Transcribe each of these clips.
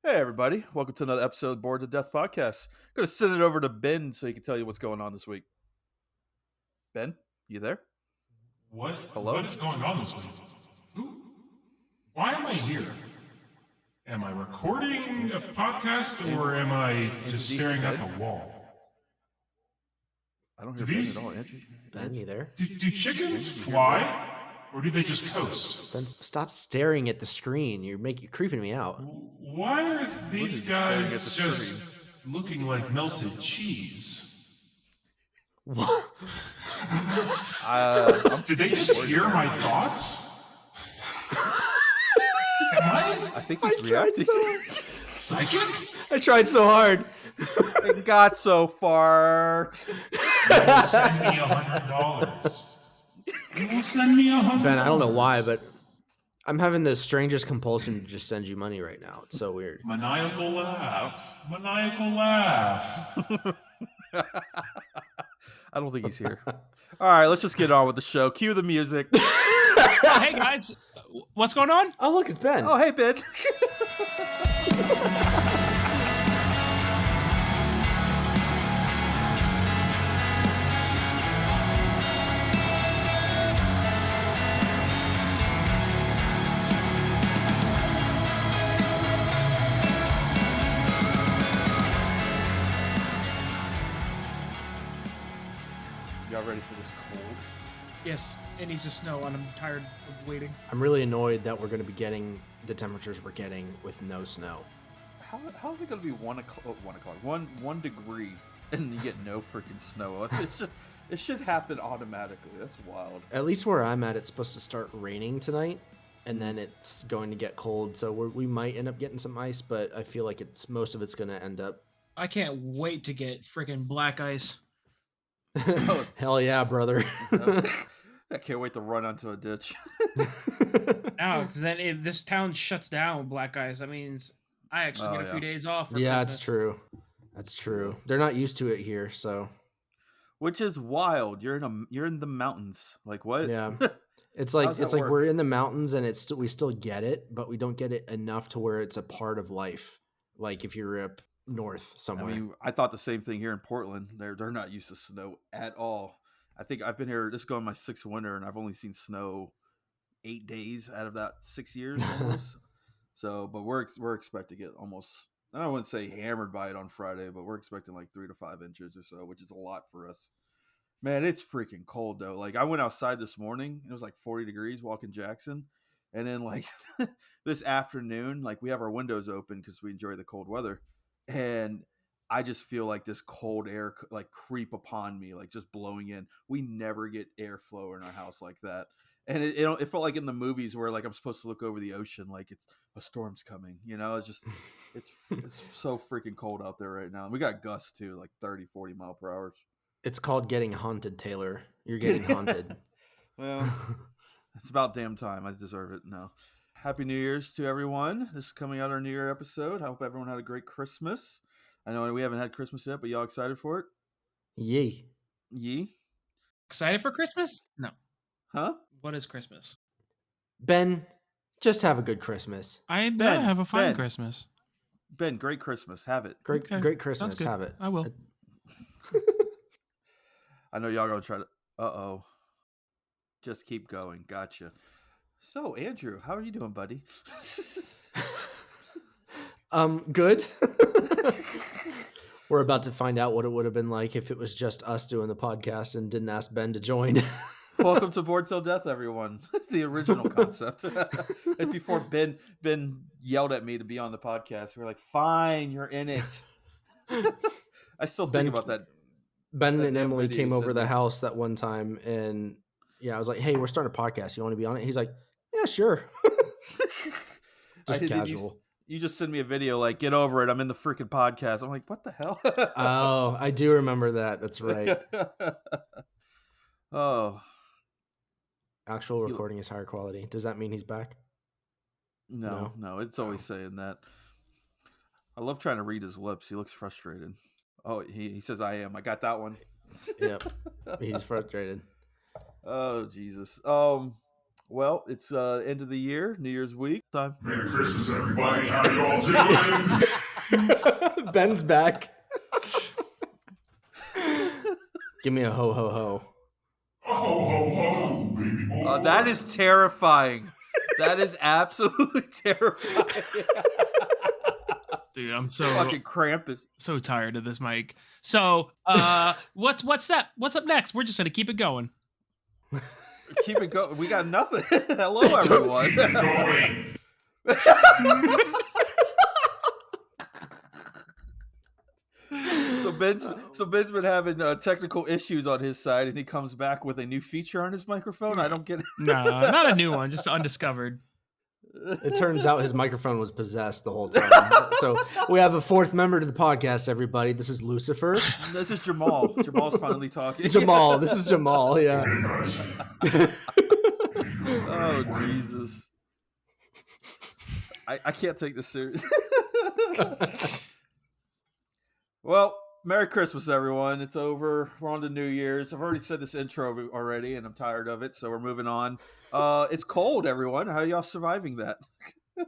Hey everybody, welcome to another episode of Bored to Death Podcast. I'm going to send it over to Ben so he can tell you what's going on this week. Ben, you there? Hello? What is going on this week? Why am I here? Am I recording a podcast or am I just staring at the wall? I don't hear Do Ben these- at all. Andrew, Ben, you there? Do chickens fly? Or do they just coast? Ben, stop staring at the screen. You're creeping me out. Why are these staring at guys the just looking like melted cheese? What? Did they just hear my thoughts? I think he's reacting. Psychic? I tried so hard. It got so far. Send me $100. You will send me $100. Ben, I don't know why, but I'm having the strangest compulsion to just send you money right now. It's so weird. Maniacal laugh. Maniacal laugh. I don't think he's here. All right, let's just get on with the show. Cue the music. Hey guys, what's going on? Oh, look, it's Ben. Oh, hey, Ben. Y'all ready for this cold? Yes, it needs to snow, and I'm tired of waiting. I'm really annoyed that we're going to be getting the temperatures we're getting with no snow. How's it going to be 1 degree and you get no freaking snow? It should happen automatically. That's wild. At least where I'm at, it's supposed to start raining tonight, and then it's going to get cold. So we might end up getting some ice, but I feel like most of it's going to end up. I can't wait to get freaking black ice. Hell yeah, brother. I can't wait to run onto a ditch. No, because then if this town shuts down with black ice, that means I actually get a few days off. For Yeah, Christmas. it's true. That's true. They're not used to it here, so. Which is wild. You're in the mountains. Like what? Yeah. It's like work? we're in the mountains and we still get it, but we don't get it enough to where it's a part of life. Like if you're up north somewhere. I mean, I thought the same thing here in Portland. They're not used to snow at all. I think I've been here. This is going my 6th winter, and I've only seen snow 8 days out of that 6 years almost. So, but we're expecting to get almost. I wouldn't say hammered by it on Friday, but we're expecting like 3 to 5 inches or so, which is a lot for us. Man, it's freaking cold though. Like I went outside this morning, it was like 40 degrees walking Jackson. And then like this afternoon, like we have our windows open because we enjoy the cold weather. And I just feel like this cold air like creep upon me, like just blowing in. We never get airflow in our house like that. And it felt like in the movies where like I'm supposed to look over the ocean, like it's a storm's coming, you know, it's so freaking cold out there right now. And we got gusts too, like 30, 40 mile per hour. It's called getting haunted, Taylor. You're getting haunted. Well, it's about damn time. I deserve it. No. Happy New Year's to everyone. This is coming out our New Year episode. I hope everyone had a great Christmas. I know we haven't had Christmas yet, but y'all excited for it? Yee. Yee? Excited for Christmas? No. Huh? What is Christmas? Ben, just have a good Christmas. I'm Ben, gonna have a fine Ben. Christmas. Ben, great Christmas. Have it. Great Okay. Christmas. Sounds good. Have it. I will. I know y'all gonna try to. Uh-oh. Just keep going. Gotcha. So, Andrew, how are you doing, buddy? Good. We're about to find out what it would have been like if it was just us doing the podcast and didn't ask Ben to join. Welcome to Bored Till Death, everyone. The original concept. It's before Ben yelled at me to be on the podcast. We were like, fine, you're in it. I still think about that. Ben that and damn Emily video came you over sent the me. house that one time, and yeah, I was like, hey, we're starting a podcast. You want to be on it? He's like, yeah, sure. Just casual. You just send me a video like, get over it. I'm in the freaking podcast. I'm like, what the hell? Oh, I do remember that. That's right. Oh. Actual recording is higher quality. Does that mean he's back? No. It's always saying that. I love trying to read his lips. He looks frustrated. Oh, he says I am. I got that one. Yep. He's frustrated. Oh, Jesus. Well, it's end of the year, New Year's week time. Merry Christmas, everybody. How y'all doing? Ben's back. Give me a ho ho ho. Ho ho ho, baby boy. That is terrifying. That is absolutely terrifying. Dude, I'm so fucking Krampus. So tired of this, Mike. So, what's that? What's up next? We're just gonna keep it going. Keep it going. We got nothing. Hello, everyone. Keep it going. So Ben's been having technical issues on his side, and he comes back with a new feature on his microphone. I don't get it. No, not a new one, just undiscovered. It turns out his microphone was possessed the whole time. So we have a fourth member to the podcast, everybody. This is Lucifer. This is Jamal. Jamal's finally talking. Jamal. This is Jamal, yeah. Oh, Jesus. I can't take this serious. Well, Merry Christmas, everyone. It's over. We're on to New Year's. I've already said this intro already, and I'm tired of it, so we're moving on. It's cold, everyone. How are y'all surviving that? I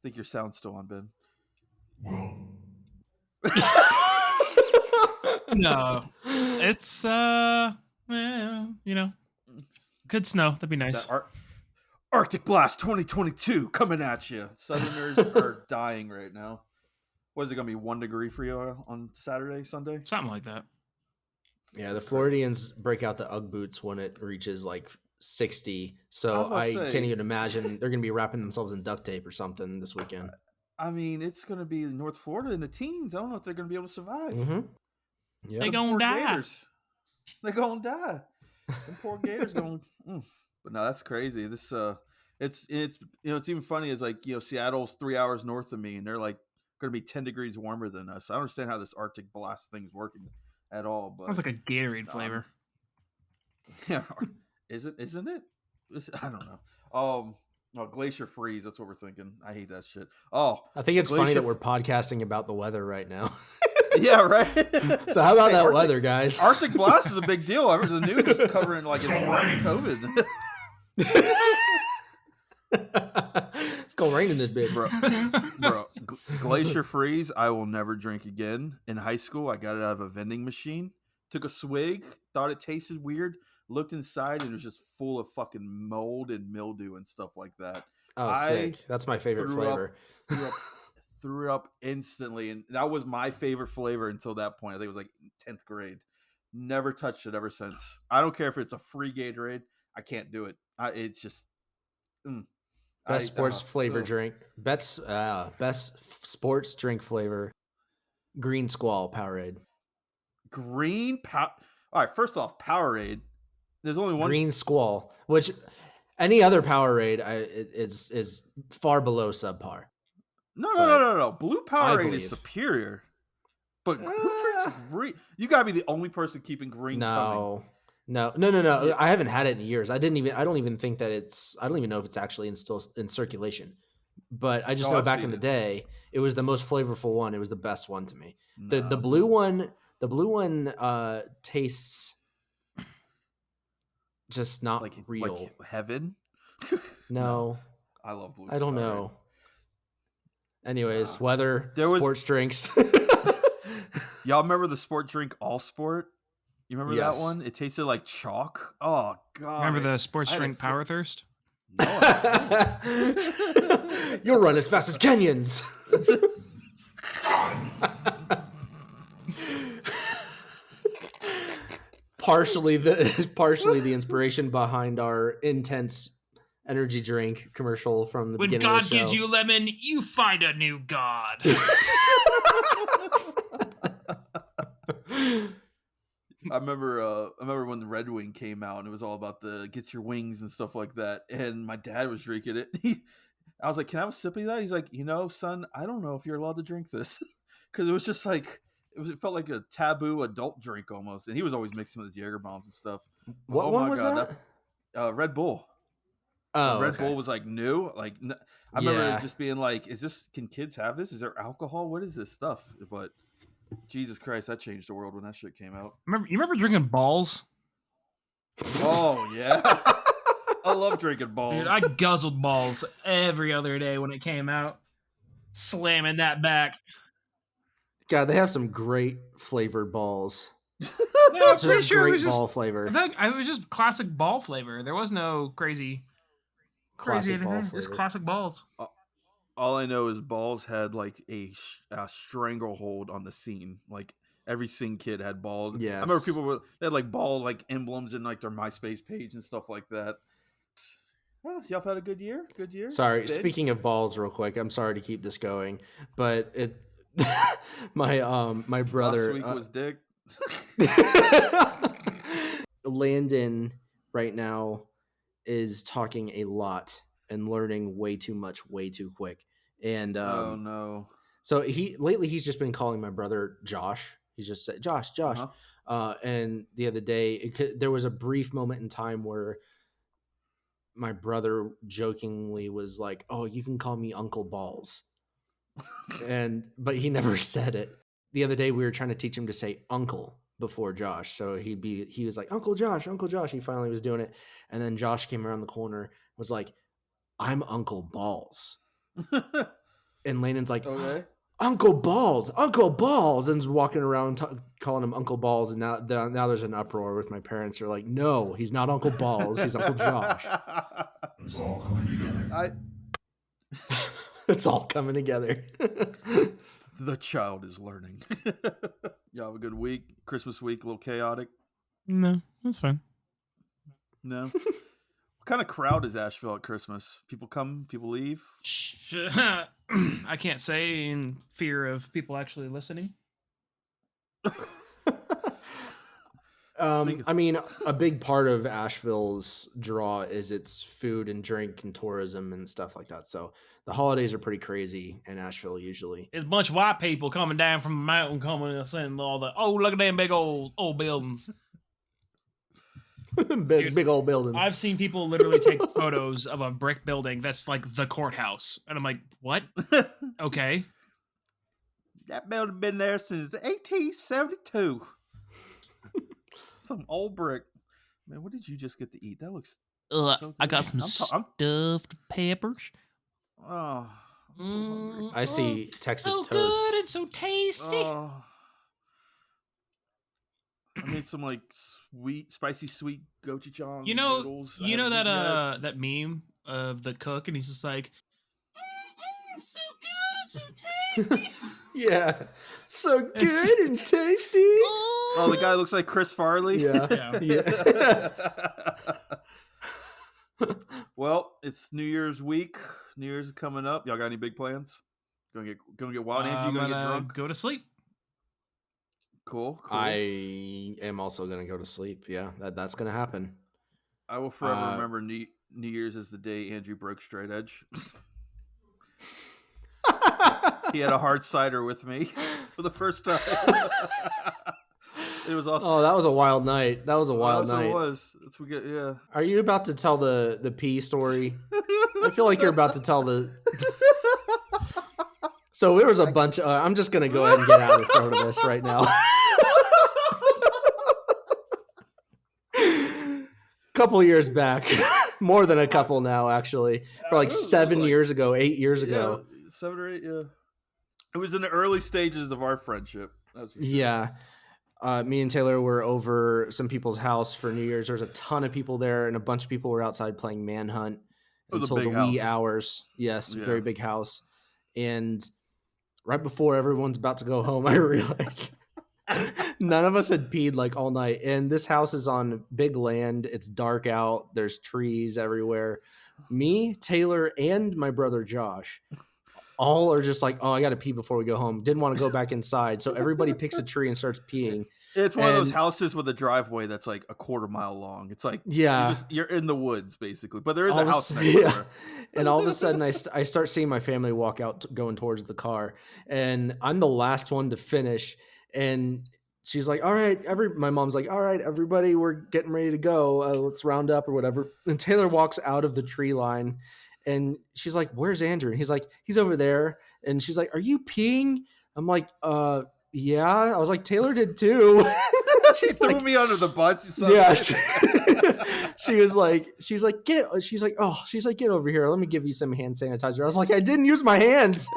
think your sound's still on, Ben. No. It's, could snow. That'd be nice. Arctic Blast 2022 coming at you. Southerners are dying right now. What is it going to be, 1 degree for you on Saturday, Sunday? Something like that. Yeah, the Floridians break out the Ugg boots when it reaches like 60. So I can't even imagine they're going to be wrapping themselves in duct tape or something this weekend. I mean, it's going to be North Florida in the teens. I don't know if they're going to be able to survive. Mm-hmm. Yep. They're going to die. Gators. They're going to die. Them poor Gators going. But no, that's crazy. This it's even funny is like, Seattle's 3 hours north of me, and they're like going to be 10 degrees warmer than us. I don't understand how this Arctic blast thing's working at all. But sounds like a Gatorade flavor. Yeah, isn't it? I don't know. Glacier freeze. That's what we're thinking. I hate that shit. Oh, I think it's funny that we're podcasting about the weather right now. Yeah, right. So how about that weather, guys? Arctic blast is a big deal. The news is covering like it's COVID. It's gonna rain in this bit, bro. Glacier freeze. I will never drink again. In high school, I got it out of a vending machine. Took a swig, thought it tasted weird. Looked inside, and it was just full of fucking mold and mildew and stuff like that. Oh, sick! That's my favorite flavor. Threw up instantly, and that was my favorite flavor until that point. I think it was like 10th grade. Never touched it ever since. I don't care if it's a free Gatorade. I can't do it. It's just best sports flavor drink. Best sports drink flavor. Green Squall Powerade. All right. First off, Powerade. There's only one. Green Squall, which any other Powerade is far below subpar. No. Blue Powerade is superior. But who drinks green? You gotta be the only person keeping green. No. I haven't had it in years. I don't even think that I don't even know if it's actually still in circulation. But I just know back in the day, it was the most flavorful one. It was the best one to me. The blue one tastes just not like real. Like heaven? No. I love blue. I don't know. Anyways, weather, sports drinks. Y'all remember the sport drink All Sport? You remember that one? It tasted like chalk. Oh god! Remember the sports drink Power Thirst? No. You'll run as fast as Kenyans. partially the inspiration behind our intense energy drink commercial from the beginning of the show. When God gives you lemon, you find a new God. I remember when the Red Wing came out and it was all about the gets your wings and stuff like that. And my dad was drinking it. I was like, "Can I have a sip of that?" He's like, "Son, I don't know if you're allowed to drink this," because it was just like it felt like a taboo adult drink almost. And he was always mixing with his Jaeger bombs and stuff. What one was that? Red Bull. Oh, Red Bull was like new. Like I remember it just being like, can kids have this? Is there alcohol? What is this stuff? But Jesus Christ, that changed the world when that shit came out. You remember drinking balls? Oh yeah. I love drinking balls. Dude, I guzzled balls every other day when it came out. Slamming that back. God, they have some great flavored balls. No, I'm pretty sure it was ball just flavor. I think it was just classic ball flavor. There was no crazy Classic ball anything. Just flavor. classic balls. All I know is balls had like a stranglehold on the scene. Like every scene kid had balls. Yes. I remember people they had like ball like emblems in like their MySpace page and stuff like that. Well, y'all had a good year. Good year. Sorry, Big. Speaking of balls, real quick. I'm sorry to keep this going, but my brother last week was dick. Landon right now is talking a lot and learning way too much, way too quick. And oh no. So he's just been calling my brother Josh. He's just said Josh. And the other day there was a brief moment in time where my brother jokingly was like, "Oh, you can call me Uncle Balls," but he never said it. The other day we were trying to teach him to say uncle before Josh, so he was like Uncle Josh. He finally was doing it, and then Josh came around the corner and was like, "I'm Uncle Balls," and Landon's like, okay. Uncle Balls, and walking around calling him Uncle Balls, and now there's an uproar with my parents. They're like, "No, he's not Uncle Balls. He's Uncle Josh." It's all coming together. It's all coming together. The child is learning. Y'all have a good week. Christmas week, a little chaotic. No, that's fine. No. What kind of crowd is Asheville at Christmas? People come, people leave. I can't say in fear of people actually listening. I mean, a big part of Asheville's draw is its food and drink and tourism and stuff like that. So the holidays are pretty crazy in Asheville usually. There's a bunch of white people coming down from the mountain, coming and saying all the look at them big old buildings. big old buildings. I've seen people literally take photos of a brick building that's like the courthouse, and I'm like, what? Okay, that building been there since 1872. Some old brick. Man, what did you just get to eat? That looks so good. I got some stuffed peppers. Oh, I'm so hungry. I see Texas so toast. Good and so tasty. I made some like spicy sweet gochujang You know noodles. that that meme of the cook, and he's just like, so good and so tasty. Yeah, so good and tasty. Oh, the guy looks like Chris Farley. Yeah. Well, it's New Year's week. New Year's is coming up. Y'all got any big plans? Gonna get wild, Angie? You gonna get drunk? Go to sleep. Cool. I am also gonna go to sleep. Yeah, that's gonna happen. I will forever remember New Year's as the day Andrew broke straight edge. He had a hard cider with me for the first time. It was awesome. Oh, that was a wild night. That was a wild night. It was. That's what we get. Yeah. Are you about to tell the pee story? I feel like you're about to tell the. So there was a bunch. I'm just gonna go ahead and get out in front of this right now. Couple years back, more than a couple now, actually. For like 7 years ago, 8 years ago. 7 or 8. Yeah. It was in the early stages of our friendship. That's for sure. Yeah. Me and Taylor were over some people's house for New Year's. There was a ton of people there, and a bunch of people were outside playing Manhunt until the wee hours. Yes, yeah. Very big house. And right before everyone's about to go home, I realized none of us had peed like all night. And this house is on big land. It's dark out. There's trees everywhere. Me, Taylor, and my brother Josh all are just like, oh, I got to pee before we go home. Didn't want to go back inside. So everybody picks a tree and starts peeing. It's one of those houses with a driveway that's like a quarter mile long. It's like, you're in the woods basically, but there is a house next door. And all of a sudden I start seeing my family walk out going towards the car, and I'm the last one to finish. And she's like, all right, my mom's like, all right, everybody, we're getting ready to go. Let's round up or whatever. And Taylor walks out of the tree line, and she's like, where's Andrew? And he's like, he's over there. And she's like, are you peeing? I'm like, yeah. I was like, Taylor did too. She threw me under the bus. Yeah. she's like, get over here. Let me give you some hand sanitizer. I was like, I didn't use my hands.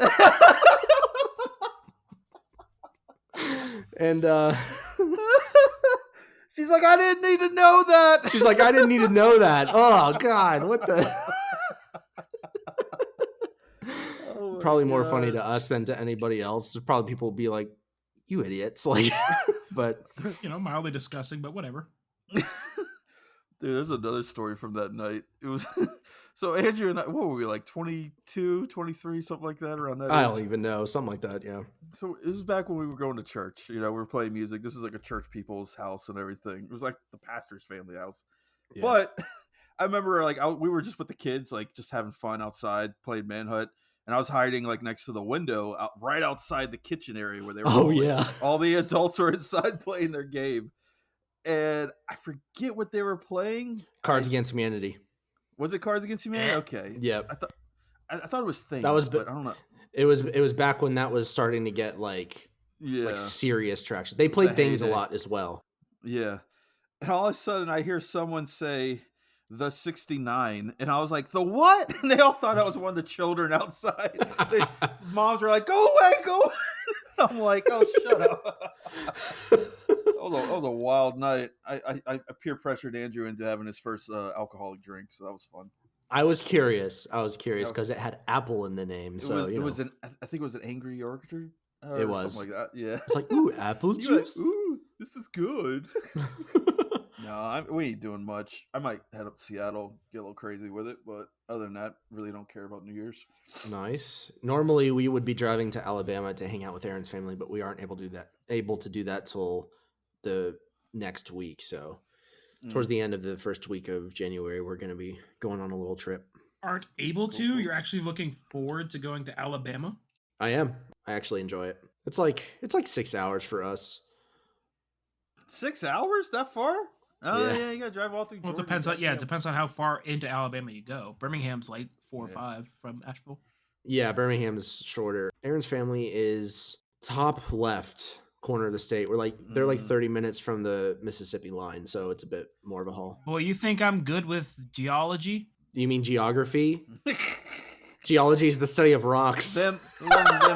And she's like, I didn't need to know that. She's like, I didn't need to know that. Oh God, what the? Probably more funny to us than to anybody else. There's probably people will be like, you idiots. Like, but mildly disgusting, but whatever. Dude, there's another story from that night. It was so Andrew and I, what were we, like 22, 23, something like that around that I age? don't even know. Something like that, yeah. So this is back when we were going to church. We were playing music. This was like a church people's house and everything. It was like the pastor's family house. Yeah. But I remember we were just with the kids, like just having fun outside, playing Manhunt. And I was hiding like next to the window right outside the kitchen area where they were all the adults were inside playing their game. And I forget what they were playing. Cards Against Humanity. Was it Cards Against Humanity? Okay. Yeah. I thought it was Things. That was, but I don't know. It was back when that was starting to get like serious traction. They played Things a lot as well. Yeah. And all of a sudden I hear someone say the 69, and I was like, the what? And they all thought I was one of the children outside. Moms were like, go away, go away. I'm like, oh, shut up. That was a wild night. I peer pressured Andrew into having his first alcoholic drink, so that was fun. I was curious because it had apple in the name. I think it was an Angry Orchard. It was something like that. Yeah. It's like, ooh, apple juice. Like, ooh, this is good. No, we ain't doing much. I might head up to Seattle, get a little crazy with it, but other than that, really don't care about New Year's. Nice. Normally, we would be driving to Alabama to hang out with Aaron's family, but we aren't able to do that till the next week. So, towards the end of the first week of January, we're going to be going on a little trip. Aren't able to? You're actually looking forward to going to Alabama? I am. I actually enjoy it. It's like 6 hours for us. 6 hours? That far? Oh yeah, you gotta drive all through. Well, it depends on how far into Alabama you go. Birmingham's like 4 or 5 from Asheville. Yeah, Birmingham's shorter. Aaron's family is top left corner of the state. They're like 30 minutes from the Mississippi line, so it's a bit more of a haul. Boy, you think I'm good with geology? You mean geography? Geology is the study of rocks. Them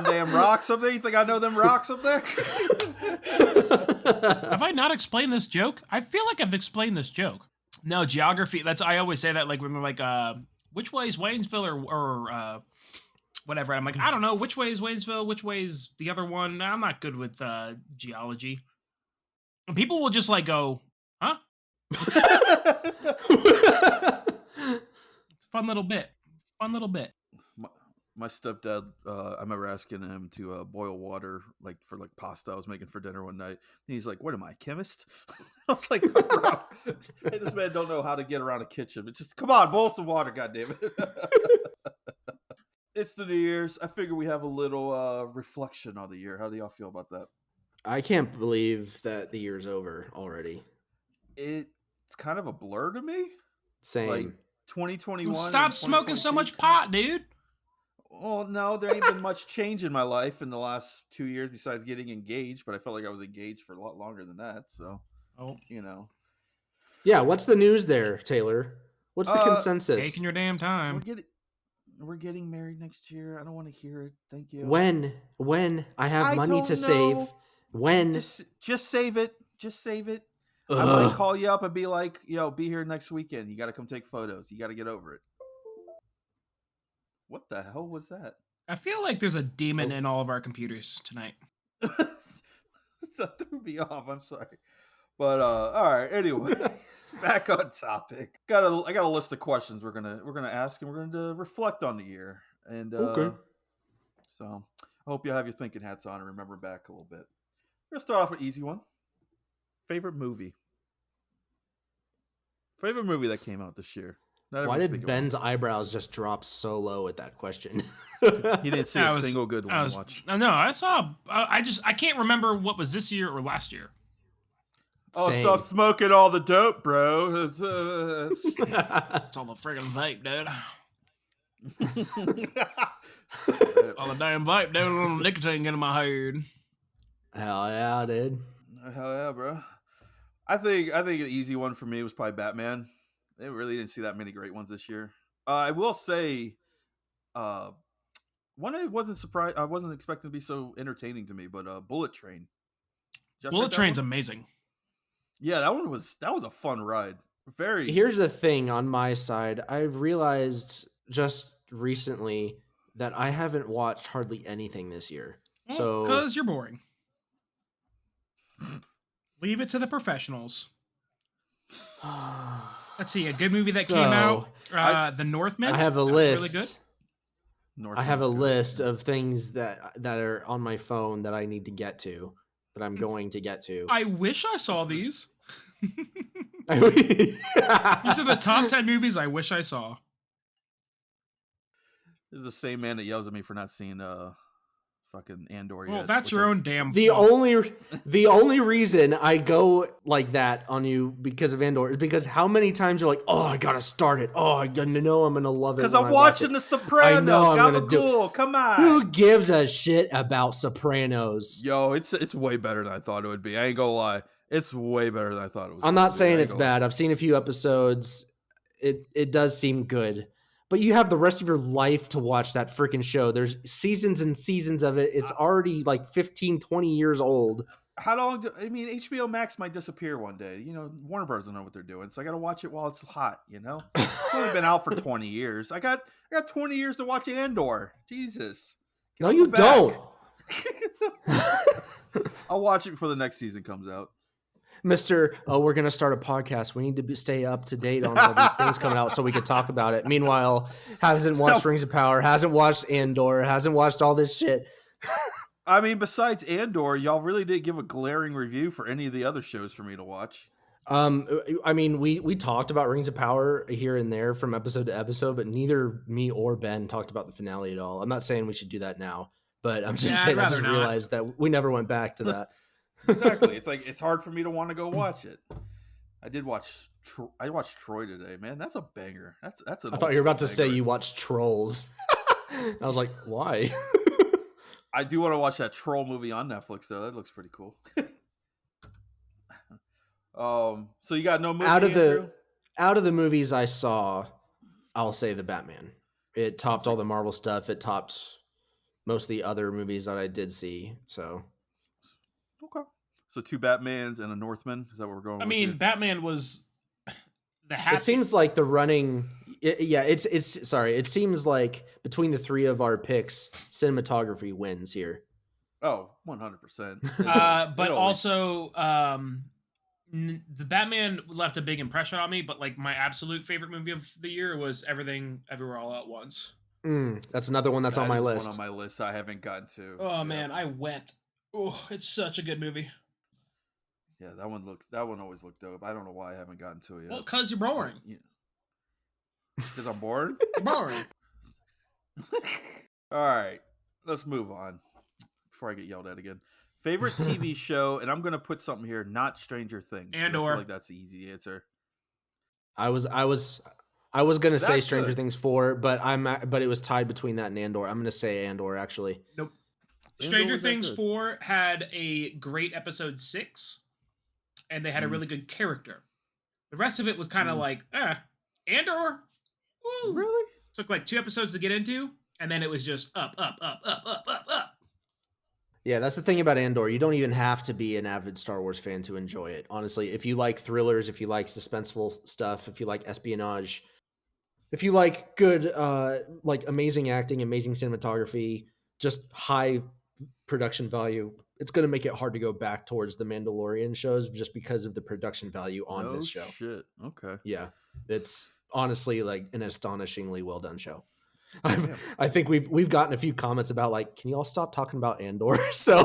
damn rocks up there. You think I know them rocks up there? Have I not explained this joke? I feel like I've explained this joke. No, geography. I always say that, like when they're like, which way is Waynesville or whatever. And I'm like, I don't know. Which way is Waynesville? Which way is the other one? I'm not good with geology. And people will just like go, huh? It's a fun little bit. My stepdad, I remember asking him to boil water for pasta I was making for dinner one night. And he's like, what am I, a chemist? I was like, bro, hey, this man don't know how to get around a kitchen. But just, come on, boil some water, goddammit. It's the New Year's. I figure we have a little reflection on the year. How do y'all feel about that? I can't believe that the year's over already. It's kind of a blur to me. Same. Like 2021. Well, stop smoking so much pot, dude. Well, no, there ain't been much change in my life in the last 2 years besides getting engaged, but I felt like I was engaged for a lot longer than that. So, Yeah, what's the news there, Taylor? What's the consensus? Taking your damn time. We're getting married next year. I don't want to hear it. Thank you. When I have money to save. When? Just save it. Just save it. Ugh. I might call you up and be like, be here next weekend. You got to come take photos. You got to get over it. What the hell was that? I feel like there's a demon in all of our computers tonight. That threw me off. I'm sorry. But all right. Anyway, back on topic. I got a list of questions we're gonna ask, and we're gonna reflect on the year. And okay. So I hope you have your thinking hats on and remember back a little bit. We're gonna start off with an easy one. Favorite movie that came out this year. Why did Ben's eyebrows just drop so low at that question? He didn't see a single good one to watch. No, I saw. I can't remember what was this year or last year. Oh, same. Stop smoking all the dope, bro. It's all the friggin' vape, dude. All the damn vape, dude. A little nicotine getting in my head. Hell yeah, dude. Hell yeah, bro. I think an easy one for me was probably Batman. They really didn't see that many great ones this year. I will say, uh, one I wasn't surprised. I wasn't expecting to be so entertaining to me, but Bullet Train. Did y'all check Bullet that Train's one? amazing. Yeah, that was a fun ride. Very. Here's the thing on my side. I've realized just recently that I haven't watched hardly anything this year. Well, So because you're boring. Leave it to the professionals. Let's see, a good movie that came out. The Northman. I have a That was list. really good. Northman I have a was good, list yeah. of things that are on my phone that I need to get to, that I'm going to get to. I wish I saw these. These These are the top 10 movies I wish I saw. This is the same man that yells at me for not seeing fucking Andor Well, yet. that's which your I- own damn the fault. only reason I go like that on you because of Andor is because how many times you're like, oh, I gotta start it. Oh, I know I'm gonna love it. Because when I'm I watch watching it. The Sopranos. I know I'm gonna do. Gabagool, come on. Who gives a shit about Sopranos? Yo, it's way better than I thought it would be. I ain't gonna lie. It's way better than I thought it was. I'm going not to be. I saying ain't it's gonna lie. bad. I've seen a few episodes. It does seem good. But you have the rest of your life to watch that freaking show. There's seasons and seasons of it. It's already like 15, 20 years old. How long? HBO Max might disappear one day. You know, Warner Bros. Don't know what they're doing, so I got to watch it while it's hot. You know, it's only been out for 20 years. I got 20 years to watch Andor. Jesus. Get No, off you my back. don't. I'll watch it before the next season comes out. Mr. Oh, we're going to start a podcast. We need to stay up to date on all these things coming out so we could talk about it. Meanwhile, hasn't watched Rings of Power, hasn't watched Andor, hasn't watched all this shit. I mean, besides Andor, y'all really didn't give a glaring review for any of the other shows for me to watch. I mean, we talked about Rings of Power here and there from episode to episode, but neither me or Ben talked about the finale at all. I'm not saying we should do that now, but I'm just saying I just realized that we never went back to that. Exactly. It's like it's hard for me to want to go watch it. I did watch. I watched Troy today, man. That's a banger. That's. I thought you were about to say you watched Trolls. I was like, why? I do want to watch that troll movie on Netflix though. That looks pretty cool. So you got no movie out of the movies I saw, I'll say the Batman. It topped all the Marvel stuff. It topped most of the other movies that I did see. So okay. So 2 Batmans and a Northman. Is that what we're going? I with mean, here? Batman was the happy. it seems like the running. It's sorry. It seems like between the three of our picks, cinematography wins here. Oh, 100%. But also, the Batman left a big impression on me. But like my absolute favorite movie of the year was Everything Everywhere All at Once. That's another one that's on my list. One on my list I haven't gotten to. Oh man, I went. Oh, it's such a good movie. Yeah, that one always looked dope. I don't know why I haven't gotten to it yet. Well, because you're boring. Because I'm bored. You're boring. All right, let's move on before I get yelled at again. Favorite TV show, and I'm gonna put something here, not Stranger Things. I Andor. feel like that's the easy answer. I was gonna say That's Stranger good. Things 4, but it was tied between that and Andor. I'm gonna say Andor actually. Nope. Andor Stranger was that Things good? 4 had a great episode 6, and they had a really good character. The rest of it was kind of like, Andor? Woo. Really? Took like 2 episodes to get into, and then it was just up. Yeah, that's the thing about Andor. You don't even have to be an avid Star Wars fan to enjoy it. Honestly, if you like thrillers, if you like suspenseful stuff, if you like espionage, if you like good, like amazing acting, amazing cinematography, just high production value, it's going to make it hard to go back towards the Mandalorian shows just because of the production value on No this show. shit. Okay. Yeah, it's honestly like an astonishingly well done show. Damn. I think we've gotten a few comments about like, can you all stop talking about Andor? So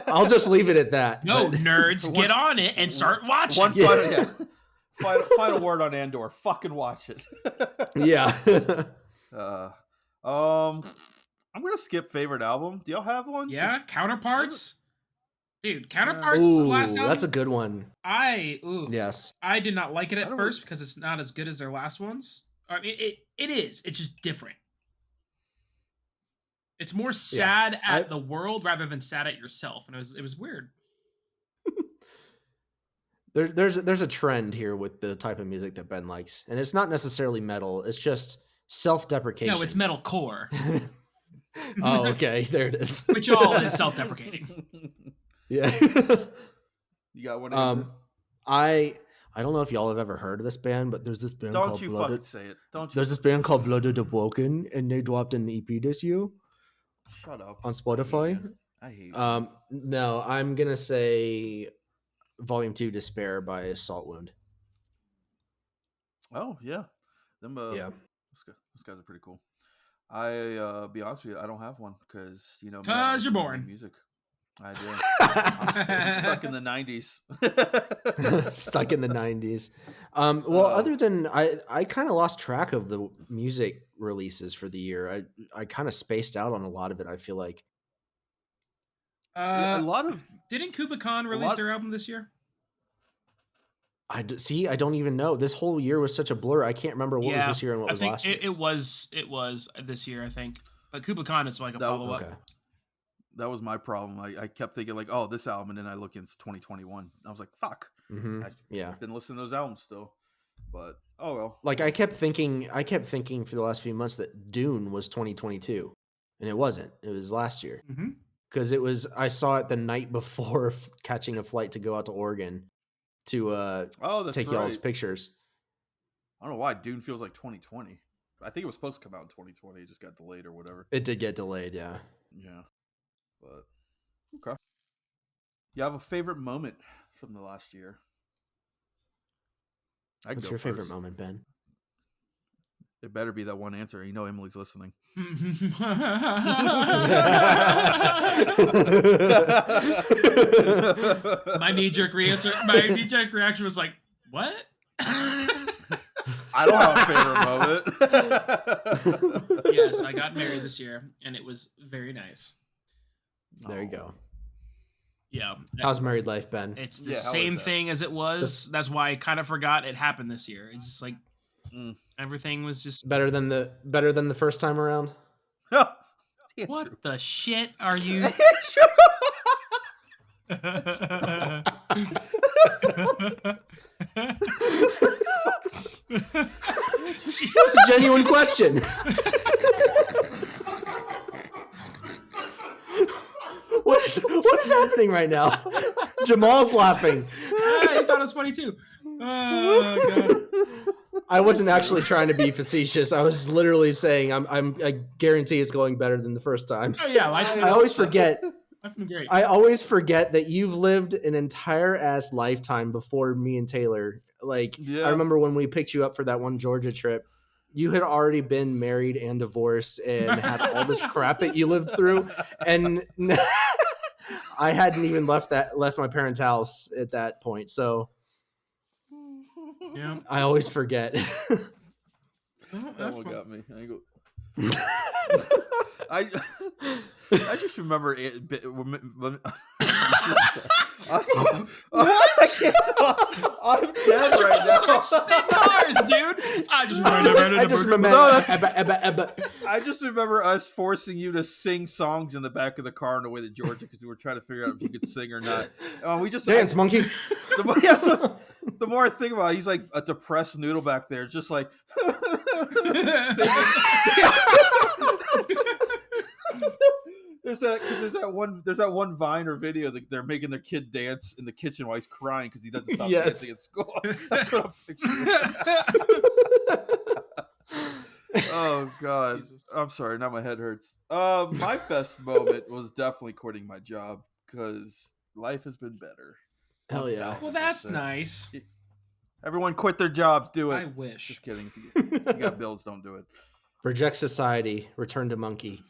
I'll just leave it at that. No, But- nerds, get on it and start watching. One Yeah. final word on Andor. Fucking watch it. Yeah. I'm gonna skip favorite album. Do y'all have one? Yeah, 'Cause- Counterparts. Dude, Counterparts Ooh, last album. that's a good one. I Yes. did not like it I at don't first because it's not as good as their last ones. I mean, it is. It's just different. It's more sad at the world rather than sad at yourself, and it was weird. There's a trend here with the type of music that Ben likes, and it's not necessarily metal. It's just self-deprecation. No, it's metalcore. Oh, okay. There it is. Which all is self-deprecating. Yeah. You got one? Andrew? I don't know if y'all have ever heard of this band, but there's this band Don't called you Blooded. fucking say it. Don't you? There's this band called Blooded Awoken, and they dropped an EP this year Shut up. on Spotify. I hate you. No, I'm gonna say Volume 2 Despair by Salt Wound. Oh yeah, them. Yeah. Those guys are pretty cool. I be honest with you, I don't have one because me, I don't 'Cause you're listen to boring. music. I do. I'm stuck in the 90s. Stuck in the 90s. Well, other than I kind of lost track of the music releases for the year. I kind of spaced out on a lot of it. I feel like. A lot of Didn't Kublai Khan release their album this year? I don't even know. This whole year was such a blur. I can't remember what was this year and what was last year. It was this year, I think. But Kublai Khan is like a follow up. Okay. That was my problem. I kept thinking like, oh, this album, and then I look into 2021. I was like, fuck. Mm-hmm. I've been listening to those albums still, but oh well. Like I kept thinking for the last few months that Dune was 2022, and it wasn't. It was last year because it was. I saw it the night before catching a flight to go out to Oregon to take y'all's pictures. I don't know why Dune feels like 2020. I think it was supposed to come out in 2020. It just got delayed or whatever. It did get delayed, yeah. Yeah. But okay. You have a favorite moment from the last year? What's your favorite moment, Ben? It better be that one answer. You know Emily's listening. My knee-jerk reaction was like, what? I don't have a favorite moment. Yes, I got married this year, and it was very nice. There you go. Yeah. How's married life, Ben? It's the same thing as it was. That's why I kind of forgot it happened this year. It's just like everything was just better than the first time around. What the shit are you? It was a genuine question. What is happening right now? Jamal's laughing. I thought it was funny too. Oh god. I wasn't actually trying to be facetious. I was literally saying I guarantee it's going better than the first time. Oh yeah, I always forget. Life's been great. I always forget that you've lived an entire ass lifetime before me and Taylor. Like I remember when we picked you up for that one Georgia trip, you had already been married and divorced and had all this crap that you lived through, and I hadn't even left my parents' house at that point. So yeah, I always forget. That one got me. I just remember it. I can't talk. I'm dead right now. Start spitting bars, dude. I just remember us forcing you to sing songs in the back of the car on the way to Georgia because we were trying to figure out if you could sing or not. We just dance, monkey. The more I think about it, he's like a depressed noodle back there, just like There's that one Vine or video that they're making their kid dance in the kitchen while he's crying because he doesn't stop dancing at school. That's what I'm picturing. Oh god, Jesus. I'm sorry. Now my head hurts. My best moment was definitely quitting my job because life has been better. Hell yeah. Well, that's nice. Everyone quit their jobs. Do it. I wish. Just kidding. If you got bills, don't do it. Reject society. Return to monkey.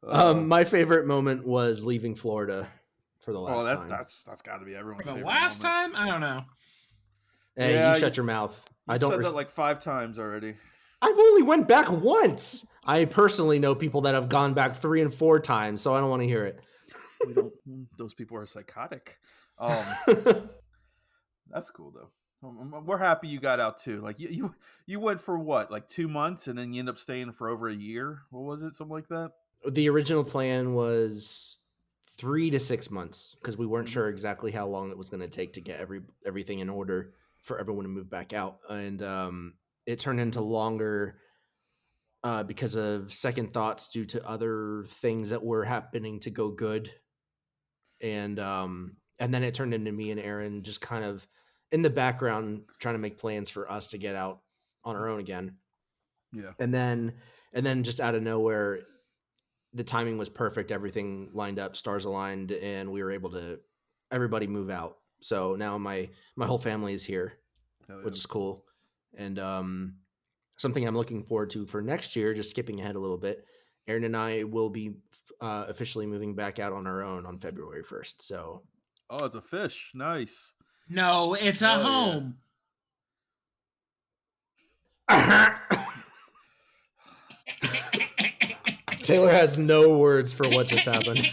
My favorite moment was leaving Florida for the last time. That's got to be everyone's The favorite last moment. time? I don't know. Hey, Yeah, you shut your mouth. I don't said that like 5 times already. I've only went back once. I personally know people that have gone back 3 and 4 times, so I don't want to hear it. We don't. Those people are psychotic. That's cool though. We're happy you got out too. Like you went for what, like 2 months, and then you end up staying for over a year. What was it? Something like that. The original plan was 3 to 6 months because we weren't sure exactly how long it was going to take to get everything in order for everyone to move back out. And it turned into longer because of second thoughts due to other things that were happening to go good. And then it turned into me and Aaron just kind of in the background trying to make plans for us to get out on our own again. Yeah. And then just out of nowhere, the timing was perfect. Everything lined up, stars aligned, and we were able to everybody move out. So now my whole family is here, which is cool. And something I'm looking forward to for next year, just skipping ahead a little bit, Aaron and I will be officially moving back out on our own on February 1st. So, oh, it's a fish. Nice. No, it's a home. Taylor has no words for what just happened.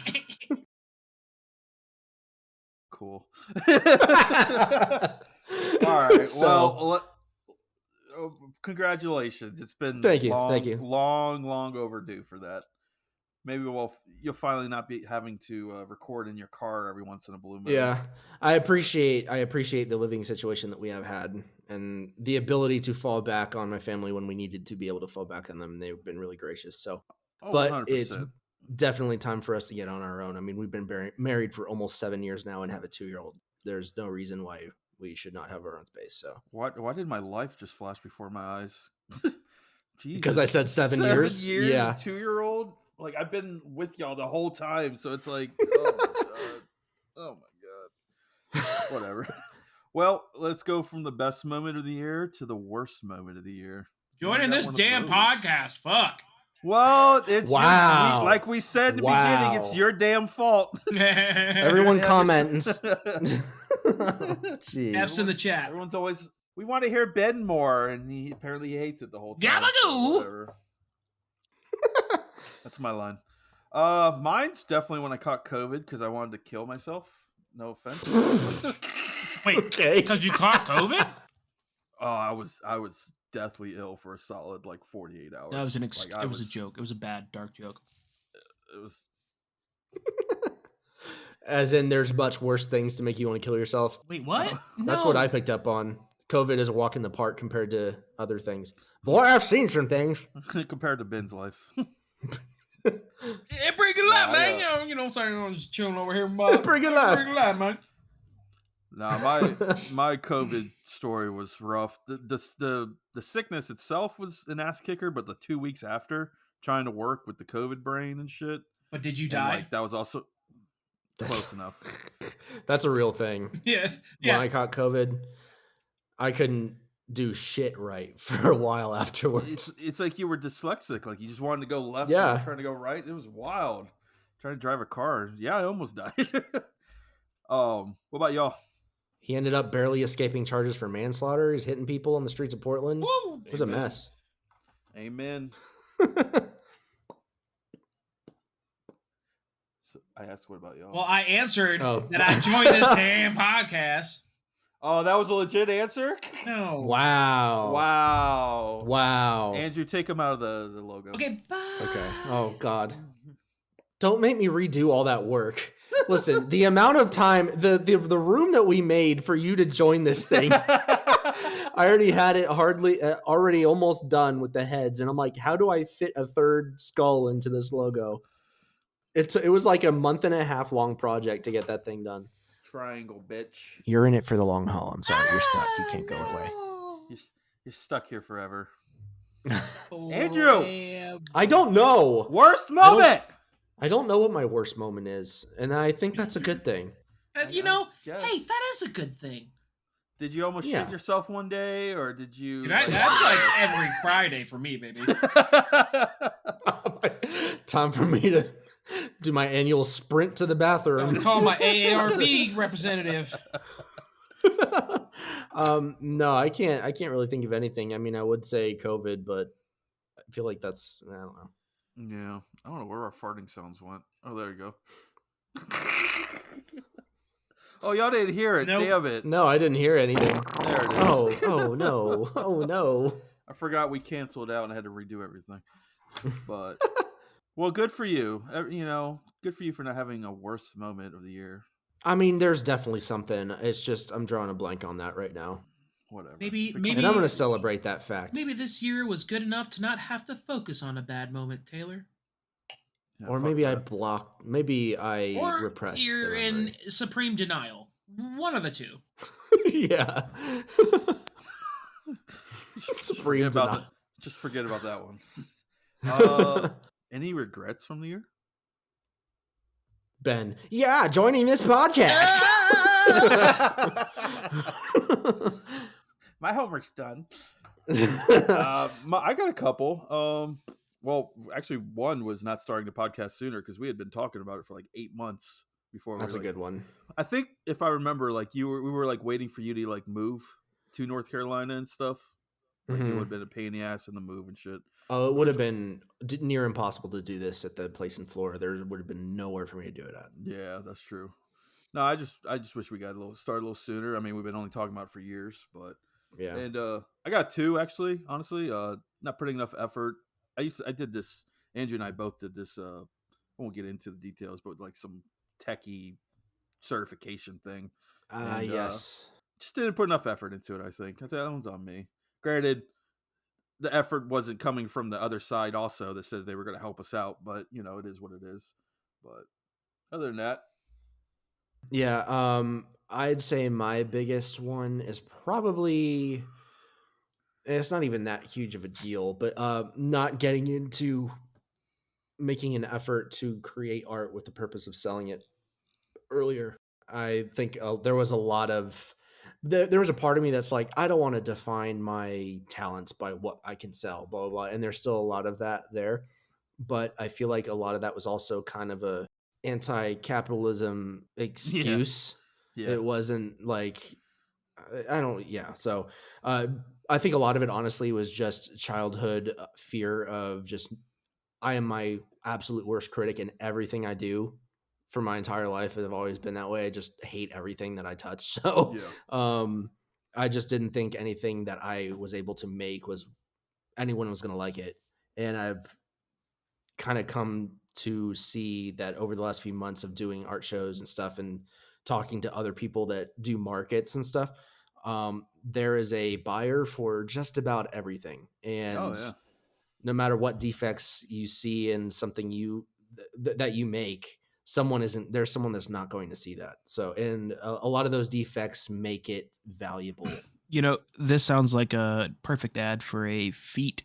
Cool. All right. So, congratulations. It's been thank you. long overdue for that. Maybe you'll finally not be having to record in your car every once in a blue moon. Yeah, I appreciate the living situation that we have had and the ability to fall back on my family when we needed to be able to fall back on them. They've been really gracious. So, but 100%. It's definitely time for us to get on our own. I mean, we've been married for almost 7 years now and have a 2-year-old. There's no reason why we should not have our own space. So why did my life just flash before my eyes? Jesus. Because I said 7 years. Yeah, 2-year-old. Like I've been with y'all the whole time, so it's like, oh my god, whatever. Well, let's go from the best moment of the year to the worst moment of the year. Joining this damn podcast, fuck. Well, it's wow. like we said in the beginning, it's your damn fault. Everyone comments. F's in the chat. Everyone's always, we want to hear Ben more, and he apparently hates it the whole time. Gabagoo! That's my line. Mine's definitely when I caught COVID because I wanted to kill myself. No offense. Wait, okay. Because you caught COVID? Oh, I was deathly ill for a solid 48 hours. That was it was a joke. It was a bad, dark joke. It was. As in, there's much worse things to make you want to kill yourself. Wait, what? That's No. what I picked up on. COVID is a walk in the park compared to other things. Boy, I've seen some things. Compared to Ben's life. Yeah, pretty good life, man. You know, sorry, I'm just chilling over here. Pretty good life. Pretty good life, man. Nah, my COVID story was rough. The sickness itself was an ass kicker, but the 2 weeks after trying to work with the COVID brain and shit. But did you die? That was also close enough. That's a real thing. Yeah. When I caught COVID, I couldn't do shit right for a while afterwards. It's like you were dyslexic. Like you just wanted to go left Yeah. and trying to go right. It was wild. Trying to drive a car. Yeah, I almost died. What about y'all? He ended up barely escaping charges for manslaughter. He's hitting people on the streets of Portland. Woo! It was a mess. Amen. So I asked, what about y'all? Well, I answered that I joined this damn podcast. Oh, that was a legit answer? No. Wow. Andrew, take him out of the logo. Okay, bye. Okay. Oh, God. Don't make me redo all that work. Listen, the amount of time, the room that we made for you to join this thing, I already had it already almost done with the heads. And I'm like, how do I fit a third skull into this logo? It was like a 1.5 month long project to get that thing done. Triangle, bitch. You're in it for the long haul. I'm sorry. You're stuck. You can't go away. You're stuck here forever. Andrew! I don't know. Worst moment! I don't know what my worst moment is, and I think that's a good thing. Hey, that is a good thing. Did you almost shit yourself one day, or did you? That's like every Friday for me, baby. Time for me to do my annual sprint to the bathroom. Call my AARP representative. No, I can't really think of anything. I mean, I would say COVID, but I feel like that's, I don't know. Yeah, I don't know where our farting sounds went. Oh, there you go. Oh, y'all didn't hear it. Nope. Damn it. No, I didn't hear anything. There it is. Oh no. Oh no. I forgot we canceled out and had to redo everything. But Well, good for you. Good for you for not having a worse moment of the year. I mean, there's definitely something. It's just I'm drawing a blank on that right now. Whatever. Maybe And I'm going to celebrate that fact. Maybe this year was good enough to not have to focus on a bad moment, Taylor. Yeah, or maybe I blocked. Maybe I repressed. You're in supreme denial. One of the two. Yeah. Supreme denial. Just forget about that one. Any regrets from the year? Ben, yeah, joining this podcast. My homework's done. I got a couple. Well, actually, one was not starting the podcast sooner because we had been talking about it for like 8 months before. That's a good one. I think if I remember, like we were like waiting for you to like move to North Carolina and stuff. Like it would have been a pain in the ass in the move and shit. Oh, it would have been near impossible to do this at the place in Florida. There would have been nowhere for me to do it at. Yeah, that's true. No, I just wish we got started a little sooner. I mean, we've been only talking about it for years, but yeah. And I got two actually. Honestly, not putting enough effort. I did this. Andrew and I both did this. I won't get into the details, but like some techie certification thing. Yes. Just didn't put enough effort into it. I think that one's on me. Granted, the effort wasn't coming from the other side also that says they were going to help us out, but it is what it is. But other than that, yeah, I'd say my biggest one is probably, it's not even that huge of a deal, but not getting into making an effort to create art with the purpose of selling it earlier. I think there was a lot of there was a part of me that's like, I don't want to define my talents by what I can sell, blah, blah, blah. And there's still a lot of that there. But I feel like a lot of that was also kind of a anti-capitalism excuse. Yeah. It wasn't like, So I think a lot of it honestly was just childhood fear of just, I am my absolute worst critic in everything I do. For my entire life, I've always been that way. I just hate everything that I touch. So I just didn't think anything that I was able to make anyone was going to like it. And I've kind of come to see that over the last few months of doing art shows and stuff and talking to other people that do markets and stuff, there is a buyer for just about everything. And no matter what defects you see in something that you make, there's someone that's not going to see that. So, and a lot of those defects make it valuable. This sounds like a perfect ad for a feet